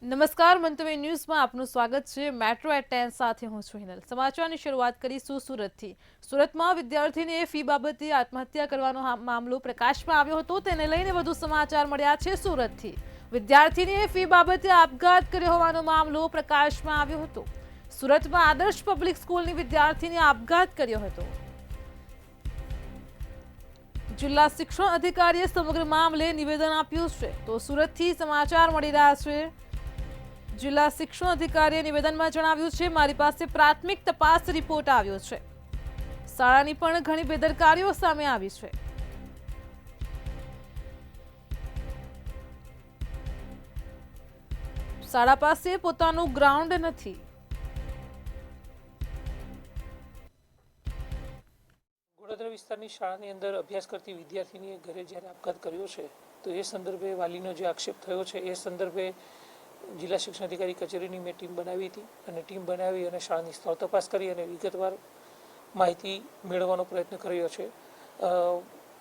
નમસ્કાર મંતવ્ય ન્યૂઝમાં આપનું સ્વાગત છે। મેટ્રો એટ 10 સાથે હું છું હિનલ। સમાચારની શરૂઆત કરીશું સુરતથી। સુરતમાં વિદ્યાર્થીને ફી બાબતે આત્મહત્યા કરવાનો મામલો પ્રકાશમાં આવ્યો હતો, તેને લઈને વધુ સમાચાર મળ્યા છે સુરતથી। વિદ્યાર્થીને ફી બાબતે આપઘાત કર્યો હોવાનો મામલો પ્રકાશમાં આવ્યો હતો। સુરતમાં આદર્શ પબ્લિક સ્કૂલની વિદ્યાર્થીને આપઘાત કર્યો હતો। જિલ્લા શિક્ષણ અધિકારીએ સમગ્ર મામલે નિવેદન આપ્યું છે, તો સુરતથી સમાચાર મળી રહ્યા છે। જિલ્લા શિક્ષણ અધિકારીએ નિવેદનમાં જણાવ્યું છે, મારી પાસે પ્રાથમિક તપાસ રિપોર્ટ આવ્યો છે। શાળાની પણ ઘણી બેદરકારીઓ સામે આવી છે। શાળા પાસે પોતાનું ગ્રાઉન્ડ નથી। ગોડાદરા વિસ્તારની શાળાની અંદર અભ્યાસ કરતી વિદ્યાર્થીનીએ ઘરે જ્યારે આપઘાત કર્યો છે, તો એ સંદર્ભે વાલીનો જે આક્ષેપ થયો છે એ સંદર્ભે જિલ્લા શિક્ષણ અધિકારી કચેરીની મેં ટીમ બનાવી હતી અને ટીમ બનાવી અને શાળાની સ્થળ તપાસ કરી અને વિગતવાર માહિતી મેળવવાનો પ્રયત્ન કર્યો છે।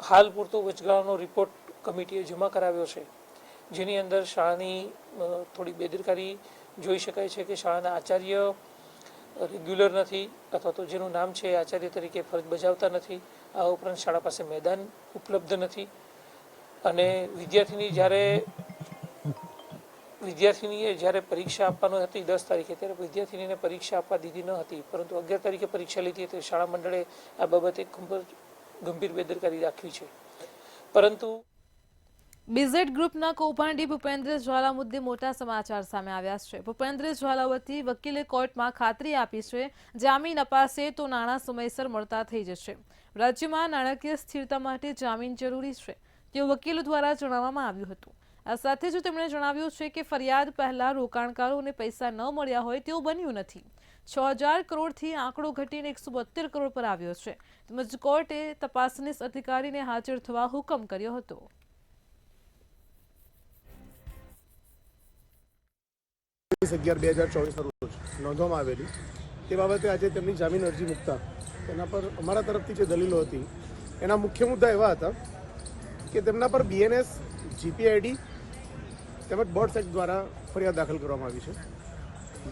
હાલ પૂરતો વચગાળાનો રિપોર્ટ કમિટીએ જમા કરાવ્યો છે, જેની અંદર શાળાની થોડી બેદરકારી જોઈ શકાય છે કે શાળાના આચાર્ય રેગ્યુલર નથી અથવા તો જેનું નામ છે એ આચાર્ય તરીકે ફરજ બજાવતા નથી। આ ઉપરાંત શાળા પાસે મેદાન ઉપલબ્ધ નથી અને વિદ્યાર્થીનીએ જ્યારે પરીક્ષા આપવાની હતી 10 તારીખે, ત્યારે વિદ્યાર્થીનીને પરીક્ષા આપવા દીધી ન હતી, પરંતુ 11 તારીખે પરીક્ષા લીધી હતી। શાળા મંડળે આ બાબતે ખૂબ જ ગંભીર બેદરકારી દાખવી છે। પરંતુ બીઝેડ ગ્રુપના કૌભાંડી ભૂપેન્દ્ર ઝાલા મુદ્દે મોટા સમાચાર સામે આવ્યા છે। ભૂપેન્દ્ર ઝાલા વતી વકીલે કોર્ટમાં ખાતરી આપી છે, જામીન અપાશે તો નાણાં સમયસર મળતા થઈ જશે। રાજ્યમાં નાણાકીય સ્થિરતા માટે જામીન જરૂરી છે, તેવું વકીલો દ્વારા જણાવવામાં આવ્યું હતું। આ સાથે જ તેમણે જણાવ્યું છે કે ફરિયાદ પહેલા રોકાણકારોને પૈસા ન મળ્યા હોય તેવું બન્યું નથી। 6000 કરોડથી આંકડો ઘટીને 172 કરોડ પર આવ્યો છે, તેમજ કોર્ટે તપાસનીસ અધિકારીને હાજર થવા હુકમ કર્યો હતો। 11/2024 રોજ નોંધવામાં આવેલી તે બાબતે આજે તેમની જામીન અરજી મૂકતા તેના પર અમારા તરફથી જે દલીલો હતી એના મુખ્ય મુદ્દા એવા હતા કે તેમના પર BNS, GPID તેમજ બર્ડ્સ એક્ટ દ્વારા ફરિયાદ દાખલ કરવામાં આવી છે।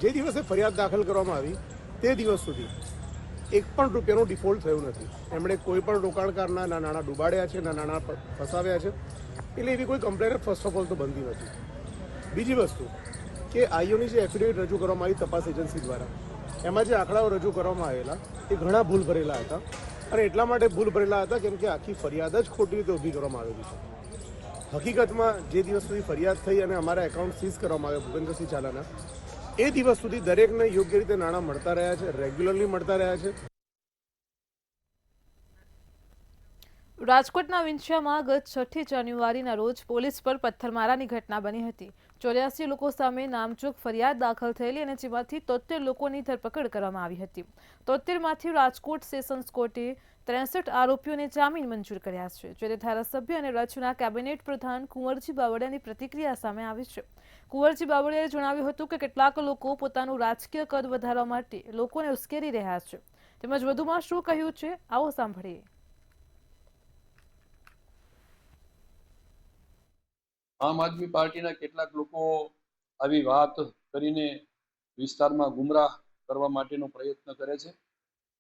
જે દિવસે ફરિયાદ દાખલ કરવામાં આવી તે દિવસ સુધી એક પણ રૂપિયાનું ડિફોલ્ટ થયું નથી। એમણે કોઈ પણ રોકાણકારના ના નાણાં ડૂબાડ્યા છે, ના નાણાં ફસાવ્યા છે, એટલે એવી કોઈ કમ્પ્લેન ફર્સ્ટ ઓફ ઓલ તો બનતી નથી। બીજી વસ્તુ કે આઈઓની જે એફિડેવિટ રજૂ કરવામાં આવી તપાસ એજન્સી દ્વારા, એમાં જે આંકડાઓ રજૂ કરવામાં આવેલા એ ઘણા ભૂલ ભરેલા હતા અને એટલા માટે ભૂલ ભરેલા હતા કેમ કે આખી ફરિયાદ જ ખોટી રીતે ઊભી કરવામાં આવેલી છે। હકીકતમાં જે દિવસ સુધી ફરિયાદ થઈ અને અમારા એકાઉન્ટ સીઝ કરવામાં આવ્યા ભૂપેન્દ્રસિંહ ઝાલાના, એ દિવસ સુધી દરેકને યોગ્ય રીતે નાણાં મળતા રહ્યા છે, રેગ્યુલરલી મળતા રહ્યા છે। રાજકોટના વિંછિયામાં ગત 6 જાન્યુઆરીના રોજ પોલીસ પર પથ્થરમારાની ઘટના બની હતી। 84 લોકો સામે નામચોક ફરિયાદ દાખલ થયેલી અને જેમાંથી 73 લોકોની ધરપકડ કરવામાં આવી હતી। 73માંથી રાજકોટ સેશન્સ કોર્ટે 63 આરોપીઓને જામીન મંજૂર કર્યા છે, જ્યારે ધારાસભ્ય અને રાજ્યના કેબિનેટ પ્રધાન કુંવરજી બાવળિયાની પ્રતિક્રિયા સામે આવી છે। કુંવરજી બાવળિયાએ જણાવ્યું હતું કે કેટલાક લોકો પોતાનું રાજકીય કદ વધારવા માટે લોકોને ઉશ્કેરી રહ્યા છે, તેમજ વધુમાં શું કહ્યું છે આવો સાંભળીએ। આમ આદમી પાર્ટીના કેટલાક લોકો આવી વાત કરીને વિસ્તારમાં ગુમરાહ કરવા માટેનો પ્રયત્ન કરે છે,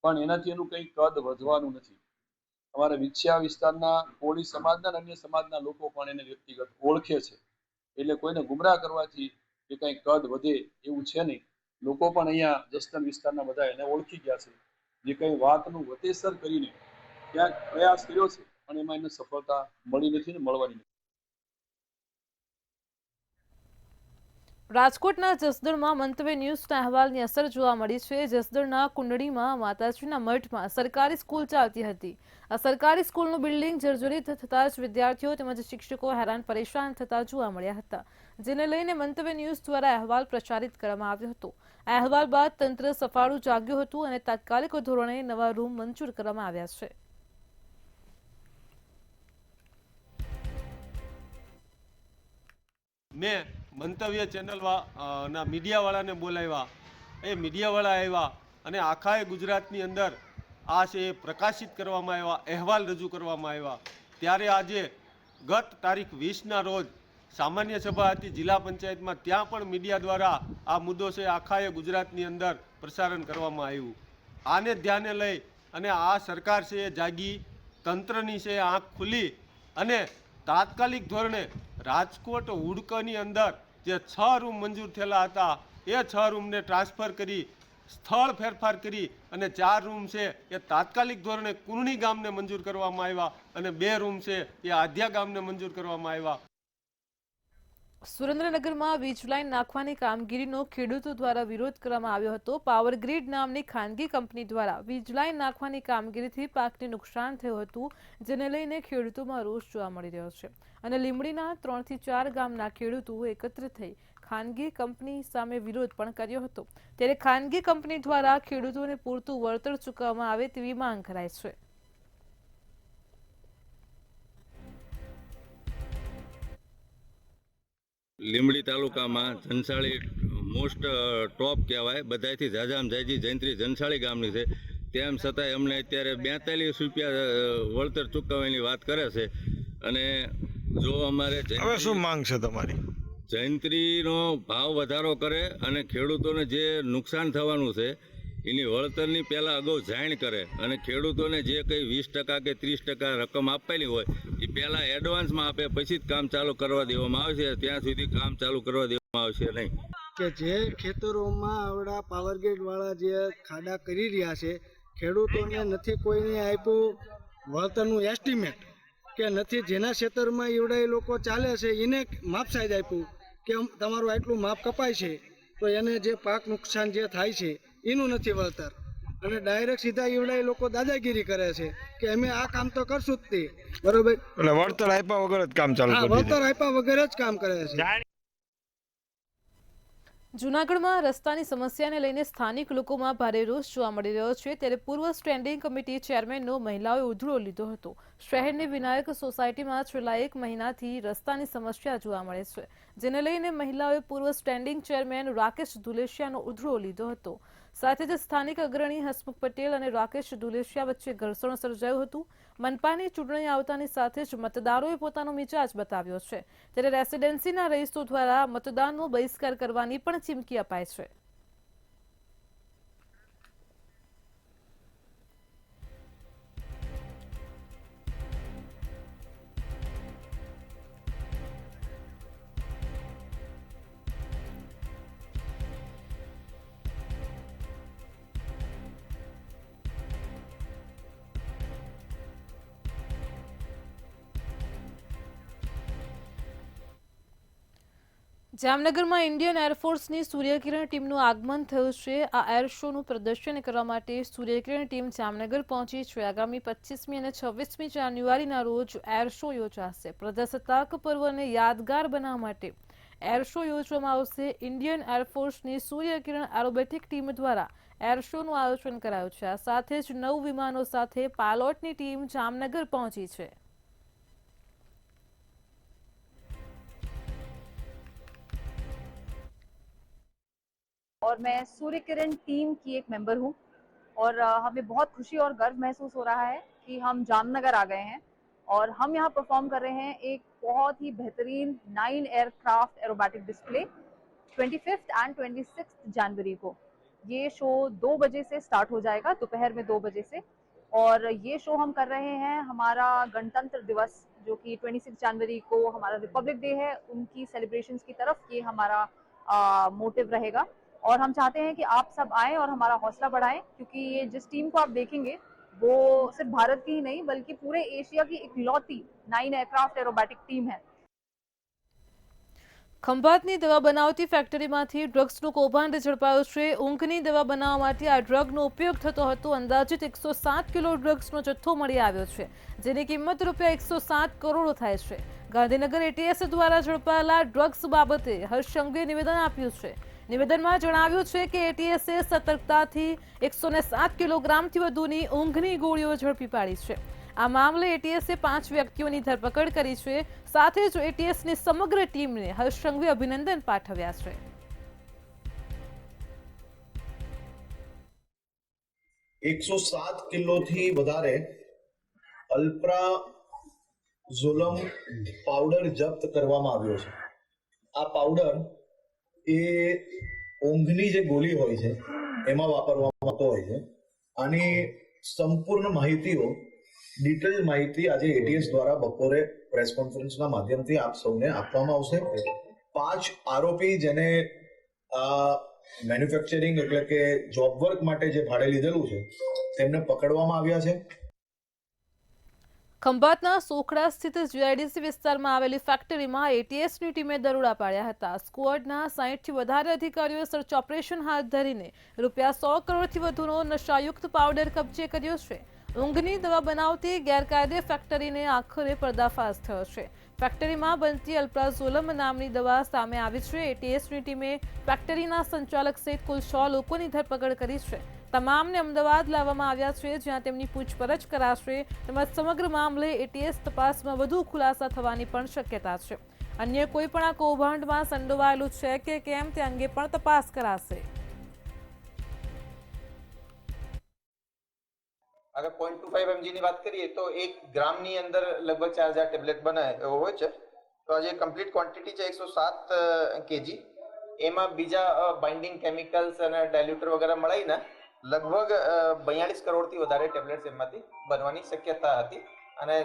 પણ એનાથી એનું કંઈ કદ વધવાનું નથી। અમારા વિંછિયા વિસ્તારના કોળી સમાજના અને અન્ય સમાજના લોકો પણ એને વ્યક્તિગત ઓળખે છે, એટલે કોઈને ગુમરાહ કરવાથી એ કંઈ કદ વધે એવું છે નહીં। લોકો પણ અહીંયા જસદણ વિસ્તારના બધા એને ઓળખી ગયા છે। જે કંઈ વાતનું વતેસર કરીને ક્યાંક પ્રયાસ કર્યો છે, પણ એમાં એને સફળતા મળી નથી ને મળવાની નથી। રાજકોટના જસદણમાં મંતવ્ય ન્યૂઝના અહેવાલની અસર જોવા મળી છે। જસદણના કુંડળીમાં માતાજીના મઠમાં સરકારી સ્કૂલ ચાલતી હતી। આ સરકારી સ્કૂલનું બિલ્ડિંગ જર્જરિત થતાં જ વિદ્યાર્થીઓ તેમજ શિક્ષકો હેરાન પરેશાન થતા જોવા મળ્યા હતા, જેને લઈને મંતવ્ય ન્યૂઝ દ્વારા અહેવાલ પ્રસારિત કરવામાં આવ્યો હતો। આ અહેવાલ બાદ તંત્ર સફાળું જાગ્યું હતું અને તાત્કાલિક ધોરણે નવા રૂમ મંજૂર કરવામાં આવ્યા છે। મેં મંતવ્ય ચેનલ ના મીડિયાવાળાને બોલાવ્યા, એ મીડિયાવાળા આવ્યા અને આખા ગુજરાતની અંદર આ છે એ પ્રકાશિત કરવામાં આવ્યા, અહેવાલ રજૂ કરવામાં આવ્યા। ત્યારે આજે ગત તારીખ 20ના રોજ સામાન્ય સભા હતી જિલ્લા પંચાયતમાં, ત્યાં પણ મીડિયા દ્વારા આ મુદ્દો છે આખાએ ગુજરાતની અંદર પ્રસારણ કરવામાં આવ્યું. આને ધ્યાને લઈ અને આ સરકાર છે એ જાગી, તંત્રની છે આંખ ખુલી અને તાત્કાલિક ધોરણે રાજકોટ હુડકોની અંદર જે 6 રૂમ મંજૂર થયેલા હતા એ 6 રૂમને ટ્રાન્સફર કરી, સ્થળ ફેરફાર કરી અને 4 રૂમ છે એ તાત્કાલિક ધોરણે કુરણી ગામને મંજૂર કરવામાં આવ્યા અને 2 રૂમ છે એ આધ્યા ગામને મંજૂર કરવામાં આવ્યા. સુરેન્દ્રનગરમાં વીજ લાઇન નાખવાની કામગીરીનો ખેડૂતો દ્વારા વિરોધ કરવામાં આવ્યો હતો. પાવર ગ્રીડ નામની ખાનગી કંપની દ્વારા વીજ લાઇન નાખવાની કામગીરીથી પાકને નુકસાન થયું હતું, જેને લઈને ખેડૂતોમાં રોષ જોવા મળી રહ્યો છે અને લીંબડીના 3 થી 4 ગામના ખેડૂતો એકત્રિત થઈ ખાનગી કંપની સામે વિરોધ પણ કર્યો હતો. ત્યારે ખાનગી કંપની દ્વારા ખેડૂતોને પૂરતું વળતર ચૂકવવામાં આવે તેવી માંગ કરાઈ છે. લીંબડી તાલુકામાં જનસાળી મોસ્ટ ટોપ કહેવાય, બધાથી ઝાઝામાં ઝાઝી જયંત્રી જનસાળી ગામની છે. તેમ છતાંય અમને અત્યારે 42 રૂપિયા વળતર ચૂકવવાની વાત કરે છે અને જો અમારે હવે શું માંગ છે તમારી? જયંત્રીનો ભાવ વધારો કરે અને ખેડૂતોને જે નુકસાન થવાનું છે એની વળતરની પહેલાં અગાઉ જાણ કરે અને ખેડૂતોને જે કંઈ 20% કે 30% રકમ આપવાની હોય એ પહેલાં એડવાન્સમાં આપે, પછી જ કામ ચાલુ કરવા દેવામાં આવશે. ત્યાં સુધી કામ ચાલુ કરવા દેવામાં આવશે નહીં. કે જે ખેતરોમાં આવડા પાવર ગ્રીડવાળા જે ખાડા કરી રહ્યા છે, ખેડૂતોને નથી કોઈને આપ્યું વળતરનું એસ્ટિમેટ, કે નથી જેના ખેતરમાં એવડા એ લોકો ચાલે છે એને માપ સાઈજ આપ્યું કે તમારું આટલું માપ કપાય છે તો એને જે પાક નુકસાન જે થાય છે એનું નથી વળતર. અને ડાયરેક્ટ સીધા એવડા એ લોકો દાદાગીરી કરે છે કે અમે આ કામ તો કરશું જ તે, બરોબર? એટલે વળતર આપ્યા વગર જ કામ ચાલુ કરી વળતર આપ્યા વગર જ કામ કરે છે. જૂનાગઢમાં રસ્તાની સમસ્યાને લઈને સ્થાનિક લોકોમાં ભારે રોષ જોવા મળી રહ્યો છે. ત્યારે પૂર્વ સ્ટેન્ડિંગ કમિટી ચેરમેનનો મહિલાઓએ ઉધડો લીધો હતો. શહેરની વિનાયક સોસાયટીમાં છેલ્લા 1 મહિનાથી રસ્તાની સમસ્યા જોવા મળે છે, જેને લઈને મહિલાઓએ પૂર્વ સ્ટેન્ડિંગ ચેરમેન રાકેશ ધુલેશિયાનો ઉધડો લીધો હતો. સાથે જ સ્થાનિક અગ્રણી હસમુખ પટેલ અને રાકેશ ધુલેશિયા વચ્ચે ઘર્ષણ સર્જાયું હતું. મનપાની ચૂંટણી આવતાની સાથે જ મતદારોએ પોતાનો મિજાજ બતાવ્યો છે. ત્યારે રેસિડેન્સીના રહીશો દ્વારા મતદાનનો બહિષ્કાર કરવાની પણ ચીમકી અપાય છે. જામનગરમાં ઇન્ડિયન એરફોર્સની સૂર્યકિરણ ટીમનું આગમન થયું છે. આ એર શોનું પ્રદર્શન કરવા માટે સૂર્યકિરણ ટીમ જામનગર પહોંચી છે. આગામી 25મી અને 26મી જાન્યુઆરીના રોજ એર શો યોજાશે. પ્રજાસત્તાક પર્વને યાદગાર બનાવવા માટે એર શો યોજવામાં આવશે. ઇન્ડિયન એરફોર્સની સૂર્યકિરણ એરોબેટિક ટીમ દ્વારા એર શોનું આયોજન કરાયું છે. આ સાથે જ 9 વિમાનો સાથે પાયલોટની ટીમ જામનગર પહોંચી છે. और मैं सूर्य किरण टीम की एक मेंबर हूँ और हमें बहुत खुशी और गर्व महसूस हो रहा है कि हम जामनगर आ गए हैं और हम यहाँ परफॉर्म कर रहे हैं एक बहुत ही बेहतरीन 9 aircraft aerobatic display 25th and 26th जनवरी को. ये शो 2 बजे से स्टार्ट हो जाएगा, दोपहर में 2 बजे से. और ये शो हम कर रहे हैं हमारा गणतंत्र दिवस जो कि 26 जनवरी को हमारा रिपब्लिक डे है, उनकी सेलिब्रेशंस की तरफ ये हमारा मोटिव रहेगा. और हम चाहते हैं कि आप सब आएं और हमारा हौसला बढ़ाएं, क्योंकि ये जिस टीम को आप देखेंगे वो सिर्फ भारत की ही नहीं बल्कि पूरे एशिया की इकलौती 9 एयरक्राफ्ट एरोबैटिक टीम है. ખંભાતની દવા બનાવતી ફેક્ટરીમાંથી ડ્રગ્સનું કૌભાંડ ઝડપાયું છે. ઊંઘની દવા બનાવવા માટે આ ડ્રગનો ઉપયોગ થતો હતો. અંદાજિત 107 કિલો ડ્રગ્સનો જથ્થો મળી આવ્યો છે, જેની કિંમત રૂપિયા 107 કરોડ થાય છે. ગાંધીનગર એટીએસ દ્વારા ઝડપાયેલા ડ્રગ્સ બાબતે હર્ષ સંઘવીએ નિવેદન આપ્યું છે. નિવેદનમાં જણાવ્યું છે કે એટીએસે સતર્કતાથી 107 કિલોગ્રામથી વધુની ઊંઘની ગોળીઓ ઝડપી પાડી છે. આ મામલે એટીએસે 5 વ્યક્તિઓની ધરપકડ કરી છે. સાથે જ એટીએસની સમગ્ર ટીમને હર્ષ સંઘવીએ અભિનંદન પાઠવ્યા છે. $107 કિલોથી વધારે અલ્પ્રાઝોલમ પાવડર જપ્ત કરવામાં આવ્યો છે. આ પાવડર એ ઊંઘની જે ગોળી હોય છે એમાં વાપરવામાં આવતો હોય છે. આની સંપૂર્ણ માહિતીઓ, ડિટેલ માહિતી આજે એટીએસ દ્વારા બપોરે પ્રેસ કોન્ફરન્સના માધ્યમથી આપ સૌને આપવામાં આવશે. 5 આરોપી જેને મેન્યુફેક્ચરિંગ એટલે કે જોબ વર્ક માટે જે ભાડે લીધેલું છે તેમને પકડવામાં આવ્યા છે. ખંભાતના સોખડા સ્થિત જીઆઈડીસી વિસ્તારમાં આવેલી ફેક્ટરીમાં એટીએસની ટીમે દરોડા પાડ્યા હતા. સ્ક્વોડના 60થી વધારે અધિકારીઓએ સર્ચ ઓપરેશન હાથ ધરીને રૂપિયા 100 કરોડથી વધુનો નશાયુક્ત પાવડર કબજે કર્યો છે. ઊંઘની દવા બનાવતી ગેરકાયદે ફેક્ટરીને આખરે પર્દાફાશ થયો છે. ફેક્ટરીમાં બનતી અલ્પ્રાઝોલમ નામની દવા સામે આવી છે. એટીએસની ટીમે ફેક્ટરીના સંચાલક સહિત કુલ 6 લોકોની ધરપકડ કરી છે. તમામને અમદાવાદ લાવવામાં આવ્યા છે, જ્યાં તેમની પૂછપરછ કરાશે. તેમજ સમગ્ર મામલે એટીએસ તપાસમાં વધુ ખુલાસા થવાની પણ શક્યતા છે. અન્ય કોઈ પણ આ કૌભાંડમાં સંડોવાયેલું છે કે કેમ તે અંગે પણ તપાસ કરાશે. अगर 0.25 mg ની વાત કરીએ તો 1 ગ્રામની અંદર લગભગ 4000 ટેબ્લેટ બને એવો હોય છે. તો આજે કમ્પ્લીટ ક્વોન્ટિટી છે 107 kg. એમાં બીજા બાઇન્ડિંગ કેમિકલ્સ અને ડાયલ્યુટર વગેરે મળીને લગભગ 42 કરોડથી વધારે ટેબ્લેટ્સ એમાંથી બનવાની શક્યતા હતી. અને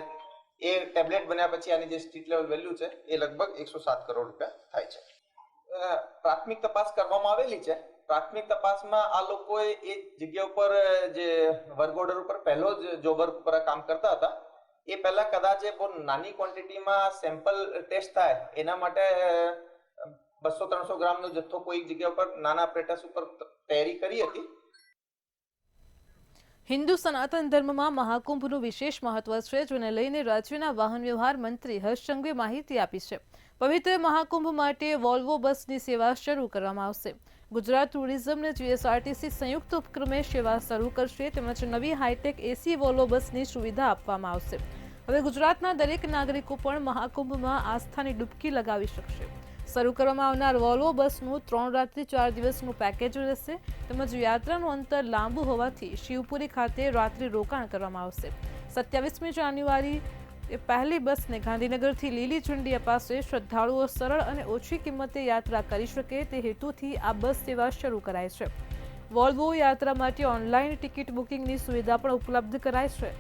એ ટેબ્લેટ બન્યા પછી આની જે સ્ટ્રીટ લેવલ વેલ્યુ છે એ લગભગ 107 કરોડ રૂપિયા થાય છે. પ્રાથમિક તપાસ કરવામાં આવેલી છે. પ્રાથમિક તપાસમાં આ લોકોએ એ જગ્યા ઉપર જે વર્ક ઓર્ડર ઉપર પહેલો જ જોબ વર્ક ઉપર કામ કરતા હતા એ પહેલા કદાચ બહુ નાની ક્વોન્ટિટીમાં સેમ્પલ ટેસ્ટ થાય એના માટે 200-300 ગ્રામનો જથ્થો કોઈ જગ્યા ઉપર નાના એપરેટસ ઉપર તૈયારી કરી હતી. હિન્દુ સનાતન ધર્મમાં મહાકુંભનું વિશેષ મહત્વ છે, જેને લઈને રાજ્યના વાહન વ્યવહાર મંત્રી હર્ષ સંઘવીએ માહિતી આપી છે. પવિત્ર મહાકુંભ માટે વોલ્વો બસની સેવા શરૂ કરવામાં આવશે. ગુજરાત ટુરિઝમ અને જીએસઆરટીસી સંયુક્ત ઉપક્રમે સેવા શરૂ કરશે. તેમજ નવી હાઈટેક એસી વોલ્વો બસની સુવિધા આપવામાં આવશે. હવે ગુજરાતના દરેક નાગરિકો પણ મહાકુંભમાં આસ્થાની ડૂબકી લગાવી શકશે. શરૂ કરવામાં આવનાર વોલ્વો બસનું 3 રાત્રિ 4 દિવસનું પેકેજ રહેશે. તેમજ યાત્રાનું અંતર લાંબુ હોવાથી શિવપુરી ખાતે રાત્રિ રોકાણ કરવામાં આવશે. 27મી જાન્યુઆરી પહેલી બસને ગાંધીનગરથી લીલી ઝંડી અપાશે. શ્રદ્ધાળુઓ સરળ અને ઓછી કિંમતે યાત્રા કરી શકે તે હેતુથી આ બસ સેવા શરૂ કરાઈ છે. વોલ્વો યાત્રા માટે ઓનલાઈન ટિકિટ બુકિંગની સુવિધા પણ ઉપલબ્ધ કરાઈ છે.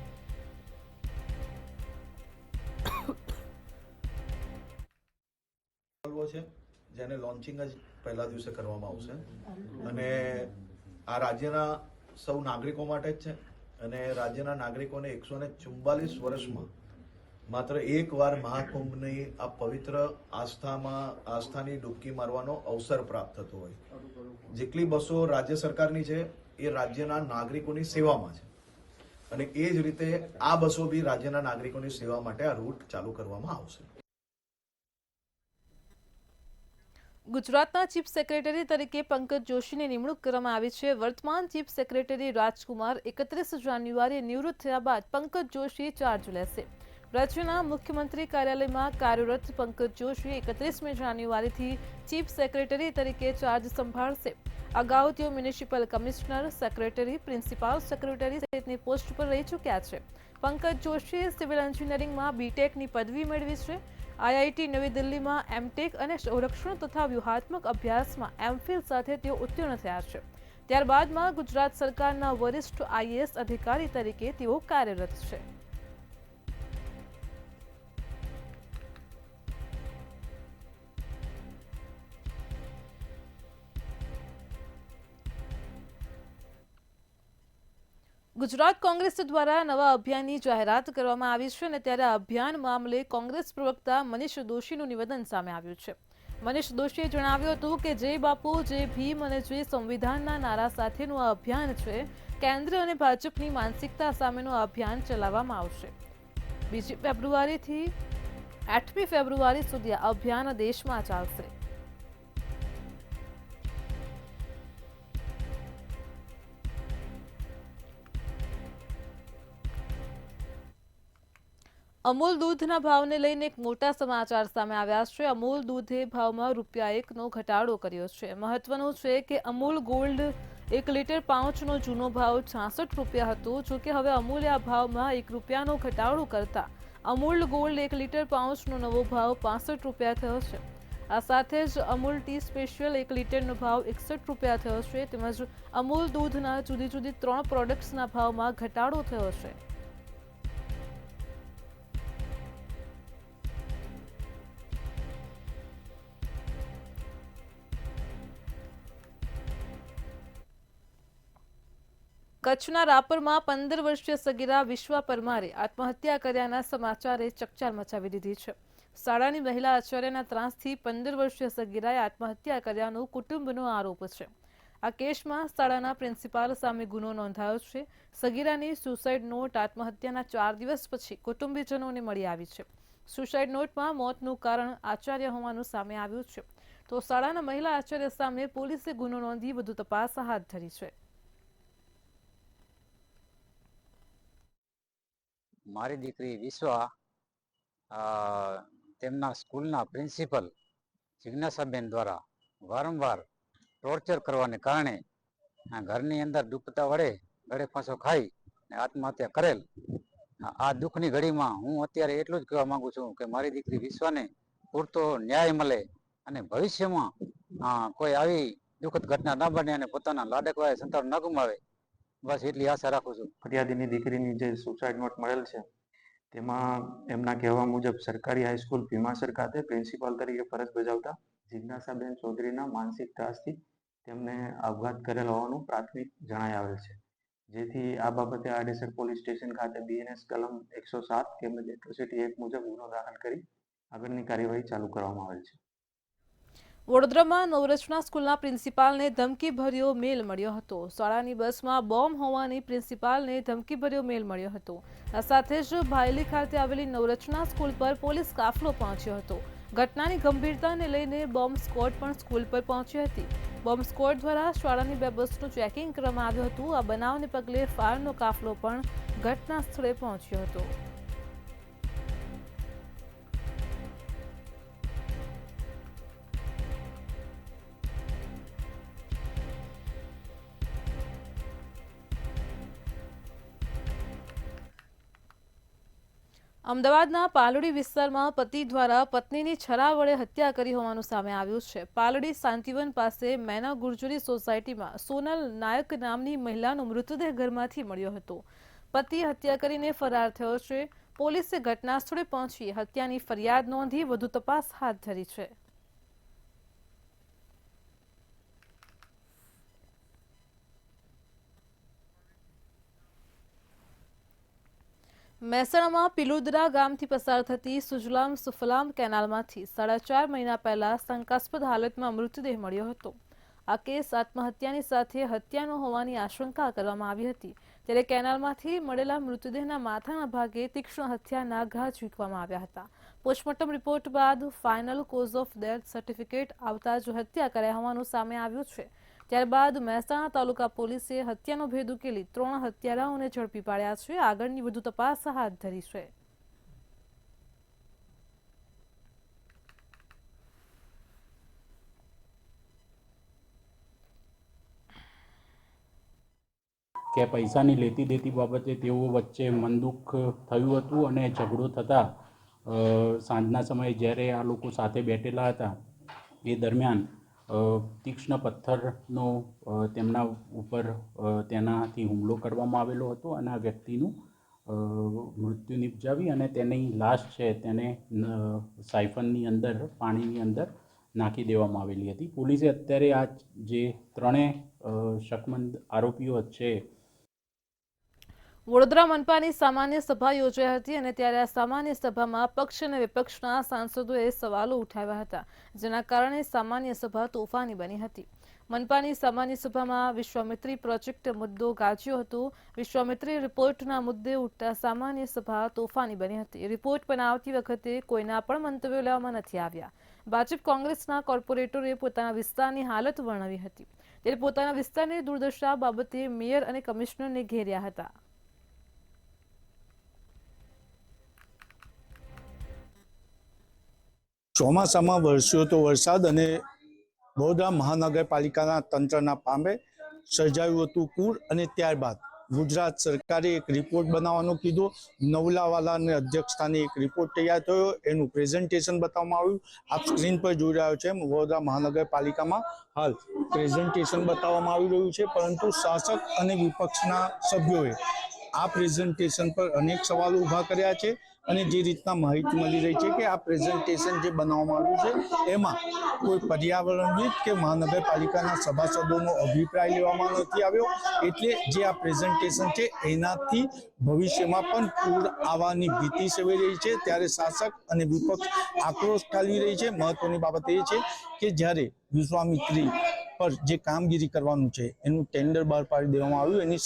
છે જેને લોન્ચિંગ જ પહેલા દિવસે કરવામાં આવશે અને આ રાજ્યના સૌ નાગરિકો માટે જ છે. અને રાજ્યના નાગરિકોને 144 વર્ષમાં માત્ર એકવાર મહાકુંભની આ પવિત્ર આસ્થાની ડૂબકી મારવાનો અવસર પ્રાપ્ત થતો હોય. જેટલી બસો રાજ્ય સરકારની છે એ રાજ્યના નાગરિકોની સેવામાં છે અને એ જ રીતે આ બસો બી રાજ્યના નાગરિકોની સેવા માટે આ રૂટ ચાલુ કરવામાં આવશે. ગુજરાતના ચીફ સેક્રેટરી તરીકે પંકજ જોશીની નિમણૂક કરવામાં આવી છે. વર્તમાન ચીફ સેક્રેટરી રાજકુમાર 31 જાન્યુઆરીએ નિવૃત્ત થયા બાદ પંકજ જોશી ચાર્જ લેશે. રાજ્યના મુખ્યમંત્રી કાર્યાલયમાં કાર્યરત પંકજ જોશી 31મી જાન્યુઆરીથી ચીફ સેક્રેટરી તરીકે ચાર્જ સંભાળશે. અગાઉ તેઓ municipal commissioner, secretary, principal secretary સહિતની પોસ્ટ પર રહી ચૂક્યા છે. પંકજ જોશીએ સિવિલ એન્જિનિયરિંગમાં બીટેકની પદવી મેળવી છે. આઈઆઈટી નવી દિલ્હીમાં એમટેક અને સંરક્ષણ તથા વ્યૂહાત્મક અભ્યાસમાં એમફિલ સાથે તેઓ ઉત્તીર્ણ થયા છે. ત્યારબાદમાં ગુજરાત સરકારના વરિષ્ઠ આઈએએસ અધિકારી તરીકે તેઓ કાર્યરત છે. ગુજરાત કોંગ્રેસ દ્વારા નવા અભિયાનની જાહેરાત કરવામાં આવી છે અને ત્યારે આ અભિયાન મામલે કોંગ્રેસ પ્રવક્તા મનીષ દોશીનું નિવેદન સામે આવ્યું છે. મનીષ દોશીએ જણાવ્યું હતું કે જય બાપુ, જય ભીમ અને જય સંવિધાનના નારા સાથેનું આ અભિયાન છે. કેન્દ્ર અને ભાજપની માનસિકતા સામેનું આ અભિયાન ચલાવવામાં આવશે. 2 ફેબ્રુઆરીથી 8મી ફેબ્રુઆરી સુધી આ અભિયાન દેશમાં ચાલશે. અમૂલ દૂધના ભાવને લઈને એક મોટા સમાચાર સામે આવ્યા છે. અમૂલ દૂધે ભાવમાં ₹1નો ઘટાડો કર્યો છે. મહત્વનું છે કે અમૂલ ગોલ્ડ 1 લીટર પાઉચનો જૂનો ભાવ ₹66 હતો. જોકે હવે અમૂલે આ ભાવમાં ₹1નો ઘટાડો કરતા અમૂલ ગોલ્ડ 1 લીટર પાઉચનો નવો ભાવ ₹65 થયો છે. આ સાથે જ અમૂલ ટી સ્પેશિયલ 1 લીટરનો ભાવ 61 રૂપિયા થયો છે, તેમજ અમૂલ દૂધના જુદી જુદી 3 પ્રોડક્ટ્સના ભાવમાં ઘટાડો થયો છે. કચ્છના રાપરમાં 15 વર્ષીય સગીરા વિશ્વા પરમારે આત્મહત્યા કર્યાના સમાચારે ચકચાર મચાવી દીધી છે. શાળાની મહિલા આચાર્યના ત્રાસથી 15 વર્ષીય સગીરાએ આત્મહત્યા કર્યાનો કુટુંબનો આરોપ છે. આ કેસમાં શાળાના પ્રિન્સિપાલ સામે ગુનો નોંધાયો છે. સગીરાની સુસાઇડ નોટ આત્મહત્યાના 4 દિવસ પછી કુટુંબીજનોને મળી આવી છે. સુસાઇડ નોટમાં મોતનું કારણ આચાર્ય હોવાનું સામે આવ્યું છે. તો શાળાના મહિલા આચાર્ય સામે પોલીસે ગુનો નોંધી વધુ તપાસ હાથ ધરી છે. મારી દીકરી વિશ્વા તેમના સ્કૂલના પ્રિન્સિપલ જિજ્ઞાસાબેન દ્વારા વારંવાર ટોર્ચર કરવાને કારણે ઘરની અંદર દુખતા વડે ગળે ફાંસો ખાઈ આત્મહત્યા કરેલ. આ દુઃખની ઘડીમાં હું અત્યારે એટલું જ કહેવા માંગુ છું કે મારી દીકરી વિશ્વાને પૂરતો ન્યાય મળે અને ભવિષ્યમાં કોઈ આવી દુઃખદ ઘટના ન બને અને પોતાના લાડકવાય સંતાન ન ગુમાવે, બસ એટલી આશા રાખું છું. ફરિયાદીની દીકરીની જે સુસાઇડ નોટ મળેલ છે તેમાં એમના કહેવા મુજબ સરકારી હાઈસ્કૂલ ભીમાસર ખાતે પ્રિન્સિપાલ તરીકે ફરજ બજાવતા જિજ્ઞાસાબેન ચૌધરીના માનસિક ત્રાસથી તેમને આપઘાત કરેલ હોવાનું પ્રાથમિક જણાઈ આવેલ છે. જેથી આ બાબતે આડેસર પોલીસ સ્ટેશન ખાતે BNS કલમ 107 તેમજ એટ્રોસિટી એક્ટ મુજબ ગુનો દાખલ કરી આગળની કાર્યવાહી ચાલુ કરવામાં આવેલ છે. વડોદરામાં નવરચના સ્કૂલના પ્રિન્સિપાલને ધમકીભર્યો મેલ મળ્યો હતો. શાળાની બસમાં બોમ્બ હોવાની પ્રિન્સિપાલને ધમકીભર્યો મેલ મળ્યો હતો. આ સાથે જ ભાયલી ખાતે આવેલી નવરચના સ્કૂલ પર પોલીસ કાફલો પહોંચ્યો હતો. ઘટનાની ગંભીરતાને લઈને બોમ્બ સ્ક્વોડ પણ સ્કૂલ પર પહોંચી હતી. બોમ્બ સ્ક્વોડ દ્વારા શાળાની 2 બસનું ચેકિંગ કરવામાં આવ્યું હતું. આ બનાવને પગલે ફાયરનો કાફલો પણ ઘટના સ્થળે પહોંચ્યો હતો. અમદાવાદના પાલડી વિસ્તારમાં પતિ દ્વારા પત્નીની છરા વડે હત્યા કરી હોવાનું સામે આવ્યું છે. પાલડી શાંતિવન પાસે મેના ગુર્જરી સોસાયટીમાં સોનલ નાયક નામની મહિલાનો મૃતદેહ ઘરમાંથી મળ્યો હતો. પતિ હત્યા કરીને ફરાર થયો છે. પોલીસે ઘટના સ્થળે પહોંચી હત્યાની ફરિયાદ નોંધી વધુ તપાસ હાથ ધરી છે. મહેસાણામાં પિલુદરા ગામથી પસાર થતી સુજલામ સુફલામ કેનાલમાંથી 4.5 મહિના પહેલા શંકાસ્પદ હાલતમાં મૃતદેહ મળ્યો હતો. આ કેસ આત્મહત્યાની સાથે હત્યાનો હોવાની આશંકા કરવામાં આવી હતી. ત્યારે કેનાલમાંથી મળેલા મૃતદેહના માથાના ભાગે તીક્ષ્ણ હત્યાના ઘા ઝીંકવામાં આવ્યા હતા. પોસ્ટમોર્ટમ રિપોર્ટ બાદ final cause of death certificate આવતા જ હત્યા કરાઈ હોવાનું સામે આવ્યું છે. ત્યારબાદ મહેસાણા તાલુકા પોલીસે હત્યાનો ભેદ ઉકેલી 3 હત્યારાઓને ઝડપી પાડ્યા છે. આગળની વધુ તપાસ હાથ ધરી છે. કે પૈસાની લેતી દેતી બાબતે તેઓ વચ્ચે મનદુખ થયું હતું અને ઝઘડો થતાં સાંજના સમયે જ્યારે આ લોકો સાથે બેઠેલા હતા એ દરમિયાન તીક્ષ્ણ પથ્થરનો તેમના ઉપર તેનાથી હુમલો કરવામાં આવેલો હતો અને આ વ્યક્તિનું મૃત્યુ નિપજાવી અને તેની લાશ છે તેને સાયફનની અંદર પાણીની અંદર નાખી દેવામાં આવેલી હતી. પોલીસે અત્યારે આ જે 3 શકમંદ આરોપીઓ છે. વડોદરા મનપાની સામાન્ય સભા યોજાઈ હતી અને ત્યારે આ સામાન્ય સભામાં પક્ષ અને વિપક્ષના સાંસદોએ સવાલો ઉઠાવ્યા હતા, જેના કારણે સામાન્ય સભા તોફાની બની હતી. મનપાની સામાન્ય સભામાં વિશ્વામિત્રી પ્રોજેક્ટ મુદ્દો ગાજ્યો હતો. વિશ્વામિત્રી રિપોર્ટના મુદ્દે ઉઠતા સામાન્ય સભા તોફાની બની હતી. રિપોર્ટ બનાવતી વખતે કોઈના પણ મંતવ્યો લેવામાં નથી આવ્યા. ભાજપ કોંગ્રેસના કોર્પોરેટરોએ પોતાના વિસ્તારની હાલત વર્ણવી હતી. ત્યારે પોતાના વિસ્તારની દુર્દશા બાબતે મેયર અને કમિશનરને ઘેર્યા હતા. ચોમાસામાં વરસ્યો તો વરસાદ અને વડોદરા મહાનગરપાલિકાના તંત્રના પામે સર્જાયું હતું પૂર અને ત્યારબાદ ગુજરાત સરકારે એક રિપોર્ટ બનાવવાનો કીધો. નવલાવાલાને અધ્યક્ષસ્થાને એક રિપોર્ટ તૈયાર થયો, એનું પ્રેઝન્ટેશન બતાવવામાં આવ્યું. આપ સ્ક્રીન પર જોઈ રહ્યા છે વડોદરા મહાનગરપાલિકામાં હાલ પ્રેઝન્ટેશન બતાવવામાં આવી રહ્યું છે, પરંતુ શાસક અને વિપક્ષના સભ્યોએ આ પ્રેઝન્ટેશન પર અનેક સવાલો ઊભા કર્યા છે. અને જે રીતના માહિતી મળી રહી છે કે આ પ્રેઝન્ટેશન જે બનાવવામાં આવ્યું છે એમાં કોઈ પર્યાવરણવિદ કે મહાનગરપાલિકાના સભાસદોનો અભિપ્રાય લેવામાં નથી આવ્યો. એટલે જે આ પ્રેઝન્ટેશન છે એનાથી ભવિષ્યમાં પણ પૂર આવવાની ભીતિ સેવાઈ રહી છે. ત્યારે શાસક અને વિપક્ષ આક્રોશ ઠાલવી રહી છે. મહત્વની બાબત એ છે કે જ્યારે વિશ્વામિત્રી પર જે કામગીરી કરવાનું છે એનું ટેન્ડર બહાર પાડી દેવામાં આવ્યું, એની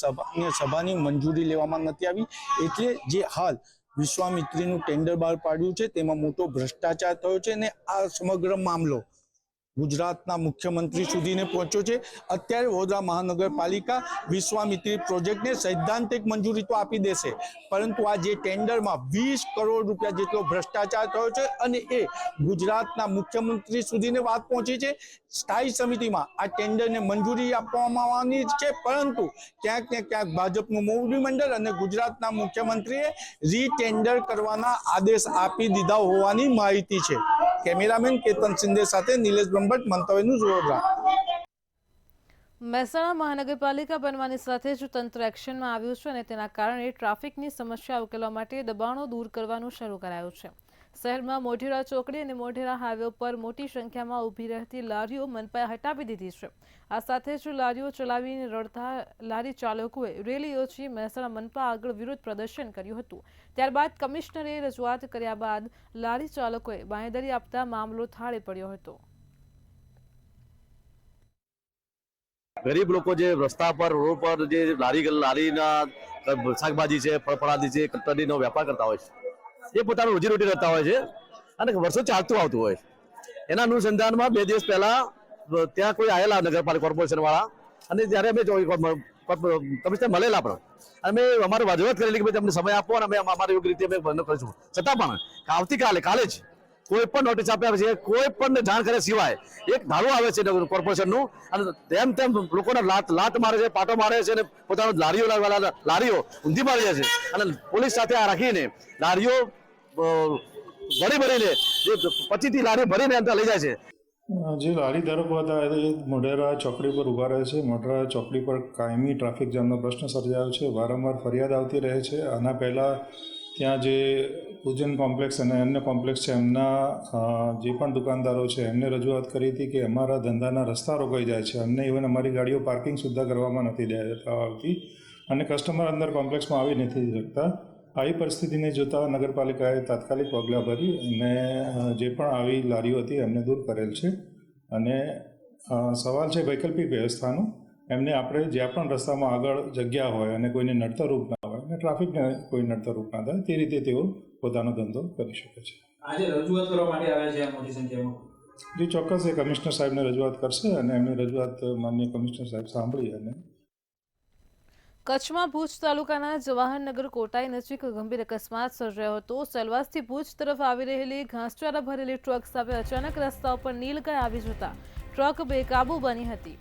સભાની મંજૂરી લેવામાં નથી આવી. એટલે જે હાલ વિશ્વામિત્રીનું ટેન્ડર બહાર પાડ્યું છે તેમાં મોટો ભ્રષ્ટાચાર થયો છે અને આ સમગ્ર મામલો ગુજરાતના મુખ્યમંત્રી સુધીને પહોંચ્યો છે. અત્યારે વડોદરા મહાનગરપાલિકા વિશ્વામિત્રી પ્રોજેક્ટને સૈદ્ધાંતિક મંજૂરી તો આપી દેશે, પરંતુ આ જે ટેન્ડરમાં 20 કરોડ રૂપિયા જેટલો ભ્રષ્ટાચાર થયો છે અને એ ગુજરાતના મુખ્યમંત્રી સુધીને વાત પહોંચી છે. સ્થાયી સમિતિમાં આ ટેન્ડરને મંજૂરી આપવામાં આવવાની છે, પરંતુ ક્યાંક ને ક્યાંક ભાજપનું મોવડી મંડળ અને ગુજરાતના મુખ્યમંત્રીએ રીટેન્ડર કરવાના આદેશ આપી દીધા હોવાની માહિતી છે. કેમેરામેન કેતન શિંદે સાથે નિલેશ બ્રહ્મભટ્ટ, મંતવ્ય ન્યૂઝ, વડોદરા. મહેસાણા મહાનગરપાલિકા બનવાની સાથે જ તંત્ર એક્શનમાં આવ્યું છે અને તેના કારણે ટ્રાફિકની સમસ્યા ઉકેલવા માટે દબાણો દૂર કરવાનું શરૂ કરાયું છે. શહેરમાં મોઢેરા ચોકડી અને મોઢેરા હાઈવે પર મોટી સંખ્યામાં ઊભી રહેતી લારીઓ મનપાએ હટાવી દીધી છે. આ સાથે જ લારીઓ ચલાવીને રડતા લારી ચાલકોએ રેલી યોજી મહેસાણા મનપા આગળ વિરોધ પ્રદર્શન કર્યું હતું. ત્યારબાદ કમિશનરે રજૂઆત કર્યા બાદ લારી ચાલકોએ બાંહેધરી આપતા મામલો થાળે પડ્યો હતો. ગરીબ લોકો જે રસ્તા પર રોડ પર જે લારીના શાકભાજી છે, ફળફળાદી છે, કટરીનો વેપાર કરતા હોય છે, એ પોતાનું રોજીરોટી કરતા હોય છે અને વર્ષો ચાલતું આવતું હોય છે. એના અનુસંધાનમાં 2 દિવસ પહેલા ત્યાં કોઈ આવેલા નગરપાલિકા કોર્પોરેશન વાળા, અને જ્યારે અમે કમિશનર મળેલા પણ અમે અમારે રજૂઆત કરેલી કે ભાઈ તમને સમય આપો અને અમે અમારી યોગ્ય રીતે અમે બંધ કરીશું. છતાં પણ આવતીકાલે કાલે જ કોઈ પણ નોટિસ આપ્યા છે, કોઈ પણ જાણ કર્યા સિવાય એક ધારું આવે છે કોર્પોરેશનનું અને તેમ લોકોના લાત મારે છે, પાટો મારે છે અને પોતાનો લારીઓ ઊંધી મારી જાય છે અને પોલીસ સાથે આ રાખીને લારીઓ ભરીને 25 લારી ભરીને અંદર લઈ જાય છે. જે લારી ધારકો હતા એ મોઢેરા ચોકડી પર ઊભા રહે છે. મોઢેરા ચોકડી પર કાયમી ટ્રાફિક જામનો પ્રશ્ન સર્જાયો છે. વારંવાર ફરિયાદ આવતી રહે છે. આના પહેલાં ત્યાં જે પૂજન કોમ્પ્લેક્સ અને અન્ય કોમ્પ્લેક્સ છે એમના જે પણ દુકાનદારો છે એમને રજૂઆત કરી હતી કે અમારા ધંધાના રસ્તા રોકાઈ જાય છે, અમને ઇવન અમારી ગાડીઓ પાર્કિંગ સુદ્ધા કરવામાં નથી આવતી અને કસ્ટમર અંદર કોમ્પ્લેક્સમાં આવી નથી શકતા. આવી પરિસ્થિતિને જોતા નગરપાલિકાએ તાત્કાલિક પગલાં ભરી અને જે પણ આવી લારીઓ હતી એમને દૂર કરેલ છે. અને સવાલ છે વૈકલ્પિક વ્યવસ્થાનો. એમને આપણે જ્યાં પણ રસ્તામાં આગળ જગ્યા હોય અને કોઈને નડતરરૂપ ના હોય અને ટ્રાફિકને કોઈ નડતરરૂપ ના થાય તે રીતે તેઓ પોતાનો ધંધો કરી શકે છે. આજે રજૂઆત કરવા માટે આવ્યા છે મોટી સંખ્યામાં? જે ચોક્કસ એ કમિશનર સાહેબને રજૂઆત કરશે અને એમની રજૂઆત માનનીય કમિશનર સાહેબ સાંભળી અને કચ્છમાં ભુજ તાલુકાના જવાહરનગર કોટાઈ નજીક ગંભીર અકસ્માત સર્જાયો હતો. સેલવાસથી ભુજ તરફ આવી રહેલી ઘાસચારા ભરેલી ટ્રક સામે અચાનક રસ્તા ઉપર નીલગાય આવી જતા ટ્રક બેકાબુ બની હતી.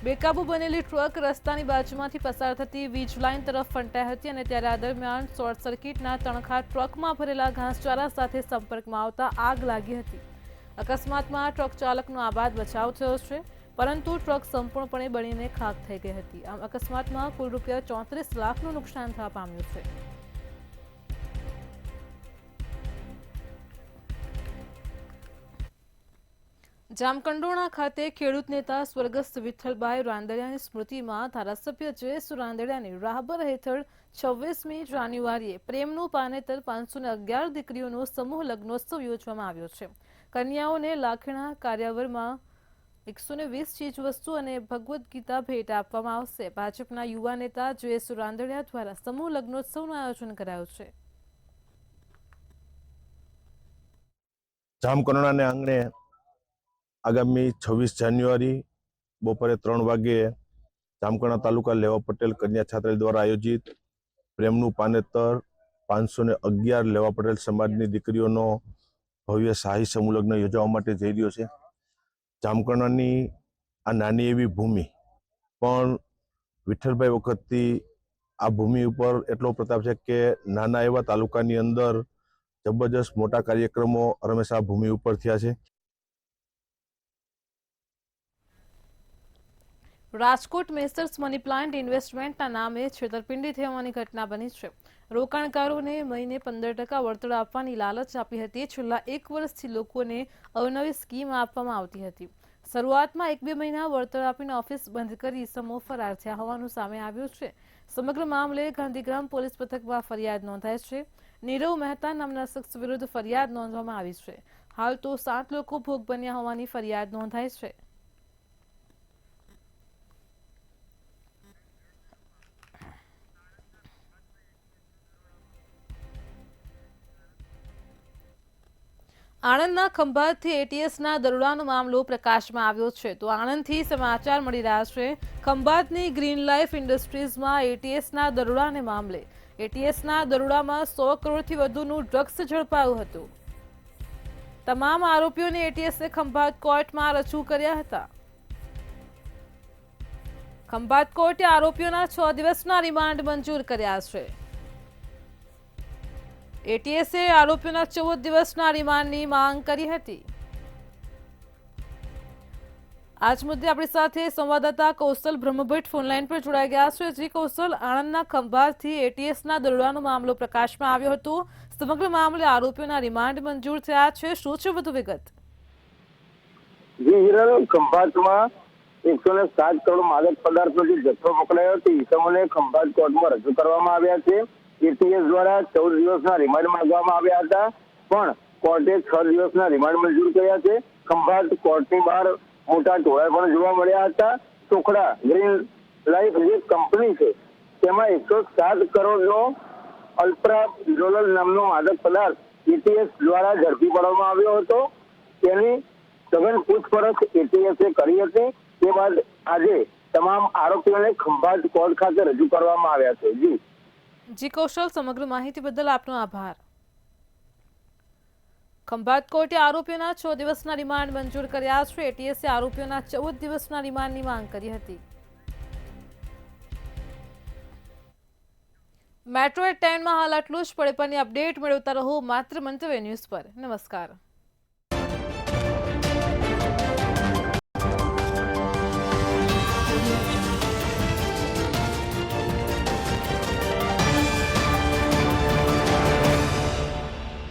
બેકાબુ બનેલી ટ્રક રસ્તાની બાજુમાંથી પસાર થતી વીજ લાઇન તરફ ફંટાઈ હતી અને ત્યારે આ દરમિયાન શોર્ટ સર્કિટના તણખા ટ્રકમાં ભરેલા ઘાસચારા સાથે સંપર્કમાં આવતા આગ લાગી હતી. અકસ્માતમાં ટ્રક ચાલકનો આબાદ બચાવ થયો છે, પરંતુ ટ્રક સંપૂર્ણપણે બળીને ખાખ થઈ ગઈ હતી. આમ અકસ્માતમાં કુલ રૂપિયા 34 લાખનું નુકસાન થવા પામ્યું છે. જામકંડોરણા ખાતે ખેડૂત નેતા સ્વર્ગસ્થ વિઠ્ઠલભાઈ રાંદડિયાની સ્મૃતિમાં ધારાસભ્ય જયેશ રાંદડિયાની રાહબર હેઠળ 26મી જાન્યુઆરીએ પ્રેમનું પાનેતર 511 દીકરીઓનો સમૂહ લગ્નોત્સવ યોજવામાં આવ્યો છે. કન્યાઓને લાખણા કાર્યાવરમાં 120 ચીજવસ્તુ અને ભગવદ્ ગીતા ભેટ આપવામાં આવશે. ભાજપના યુવા નેતા જયેશ રાંદડિયા દ્વારા સમૂહ લગ્નોત્સવનું આયોજન કરાયું છે. જામકંડોરણાને આંગણે આગામી 26 જાન્યુઆરી બપોરે 3 વાગ્યે જામકંડોરણા તાલુકા લેવા પટેલ કન્યા છાત્રાલય દ્વારા આયોજિત પ્રેમનું પાનેતર 511 લેવા પટેલ સમાજની દીકરીઓનો ભવ્ય શાહી સમૂહ લગ્ન યોજવા માટે જઈ રહ્યો છે. જામકંડોરણાની આ નાની એવી ભૂમિ પણ વિઠ્ઠલભાઈ વખતથી આ ભૂમિ ઉપર એટલો પ્રતાપ છે કે નાના એવા તાલુકાની અંદર જબરજસ્ત મોટા કાર્યક્રમો હંમેશા ભૂમિ ઉપર થયા છે. રાજકોટ મેસર્સ મની પ્લાન્ટ ઇન્વેસ્ટમેન્ટના નામે છેતરપિંડી થવાની ઘટના બની છે. રોકાણકારોને મહિને 15% વળતર આપવાની લાલચ આપી હતી. છેલ્લા 1 વર્ષથી લોકોને અવનવી સ્કીમ આપવામાં આવતી હતી. શરૂઆતમાં 1-2 મહિના વળતર આપીને ઓફિસ બંધ કરી ઇસમો ફરાર થયા હોવાનું સામે આવ્યું છે. સમગ્ર મામલે ગાંધીગ્રામ પોલીસ મથકમાં ફરિયાદ નોંધાઈ છે. નીરવ મહેતા નામના શખ્સ વિરુદ્ધ ફરિયાદ નોંધવામાં આવી છે. હાલ તો 7 લોકો ભોગ બન્યા હોવાની ફરિયાદ નોંધાઈ છે. આણંદના ખંભાતથી એટીએસના દરોડાનો મામલો પ્રકાશમાં આવ્યો છે. તો આણંદથી સમાચાર મળી રહ્યા છે. ખંભાતની ગ્રીન લાઈફ ઇન્ડસ્ટ્રીઝમાં એટીએસના દરોડાને મામલે એટીએસના દરોડામાં 100 કરોડથી વધુનું ડ્રગ્સ ઝડપાયું હતું. તમામ આરોપીઓને એટીએસે ખંભાત કોર્ટમાં રજૂ કર્યા હતા. ખંભાત કોર્ટે આરોપીઓના 6 દિવસના રિમાન્ડ મંજૂર કર્યા છે. એટીએસે આરોપીઓના 14 દિવસના રિમાન્ડની માંગ કરી હતી. આજ મુદ્દે આપણી સાથે સંવાદદાતા કૌશલ બ્રહ્મભટ્ટ ફોનલાઈન પર જોડાઈ ગયા છે. જી કૌશલ, આણંદના ખંભાતથી એટીએસના દરોડાનો મામલો પ્રકાશમાં આવ્યો હતો. સમગ્ર મામલે આરોપીઓના રિમાન્ડ મંજૂર થયા છે. શું છે વધુ વિગત? જી હિરલ, ખંભાતમાં 107 કરોડ માદક પદાર્થનો જે જથ્થો પકડાયો હતો ઇસમોને ખંભાત કોર્ટમાં રજૂ કરવામાં આવ્યા છે. એટીએસ દ્વારા 14 દિવસના રિમાન્ડ માંગવામાં આવ્યા હતા, પણ કોર્ટે 6 દિવસના રિમાન્ડ મંજૂર કર્યા છે. ખંભાત કોર્ટની બહાર મોટા ટોળા પણ જોવા મળ્યા હતા. ટોકડા ગ્રીન લાઈફ જે કંપની છે તેમાં 107 કરોડનો અલ્ટ્રા ઝોલલ નામનો માદક પદાર્થ એટીએસ દ્વારા ઝડપી પાડવામાં આવ્યો હતો. તેની સઘન પૂછપરછ એટીએસે કરી હતી. તે બાદ આજે તમામ આરોપીઓને ખંભાત કોર્ટ ખાતે રજૂ કરવામાં આવ્યા છે. જી કૌશલ, સમગ્ર માહિતી બદલ આપનો આભાર. ખંભાત કોર્ટે આરોપીઓના 6 દિવસના રિમાન્ડ મંજૂર કર્યા છે. એટીએસે આરોપીઓના 14 દિવસના રિમાન્ડની માંગ કરી હતી. મેટ્રો 10માં હાલ આટલું જ. પડે પરની અપડેટ મેળવતા રહો માત્ર મંતવ્ય ન્યૂઝ પર. નમસ્કાર.